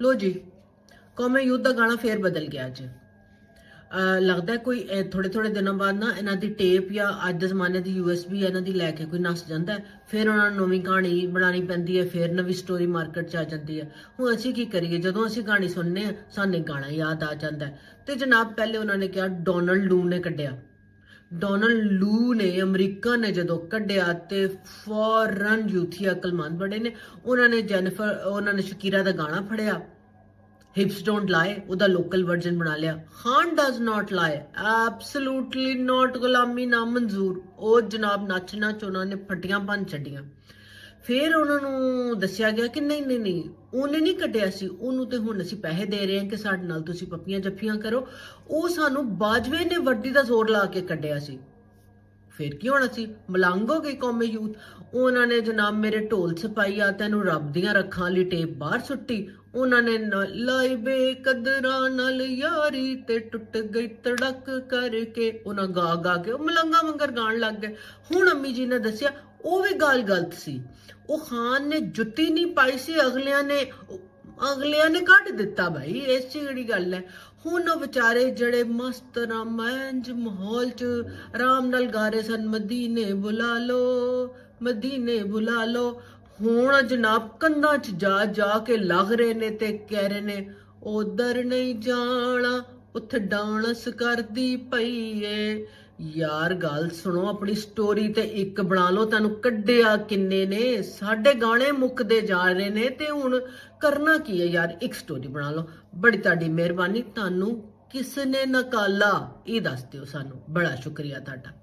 लो जी, कौमे youth का गाना फिर बदल गया अज। लगता है कोई थोड़े थोड़े दिनों बाद ना इन्हों की टेप या अज के जमाने की USB इन्हों की लैके कोई नस जाता है, फिर उन्होंने नवी कहानी बनानी पैंती है, फिर नवी स्टोरी मार्केट च आ जाती है। हूँ असी की करिए, जो असी कहानी सुनने सानू गाना याद आ जाता है। तो जनाब पहले उन्होंने कहा डोनाल्ड लू ने कढ़िया, डोनाल्ड लू ने अमरीका ने जो कढ़िया तो फॉरन यूथी अकलमंद बड़े ने, उन्होंने उन्होंने शकीरा का गाना फड़िया हिप्स डोंट लाई, उदा लोकल वर्जन बना लिया। Khan does not lie, absolutely not, गुलामी ना मंजूर। ओ जनाब नच नच उन्होंने फटियां भन छड़ियां। फिर उन्होंने दसिया गया कि नहीं नहीं नहीं, उन्हें नहीं कटिया सी, उन्होंने तो हुण असीं पैसे दे रहे हैं कि साडे नाल तुसीं पप्पियां जफ्फियां करो। वो सानू बाजवे ने वड्डी दा जोर ला के कढ़िया सी। फिर की होना सी, मलंग हो गई कौमे यूथ। उन्होंने जनाब मेरे ढोल छपाई आ तेनू रब दियां रखां वाली टेप बाहर सुट्टी। उन्होंने लाई बेकदरा नाल यारी ते टुट गई तड़क करके, उन्हें गा गा के मलंगा मंगर गान लग गए। हुण अम्मी जी ने दसिया वो भी गल गलत सी, वो खान ने जुत्ती नहीं पाई सी, अगलियां ने कढ़ दिता भाई, इस ची गल है। हुण बेचारे जड़े मस्त रामायण माहौल च आराम नाल गा रहे सन, मदीने बुला लो मदीने बुला लो, हुण जनाब कंधा च जा जा के लग रहे ने ते कह रहे ने उधर नहीं जाना, उत्थे डांस करदी पई है। यार गल सुनो, अपनी स्टोरी ते एक बना लो, तेनू कड्डिया किन्ने ने, साडे गाने मुकदे जा रहे ने ते हुण करना की है यार, एक स्टोरी बना लो। बड़ी तुहाडी मेहरबानी, तुहानू किसने नकाला ये दस दिओ सानू, बड़ा शुक्रिया तुहाडा।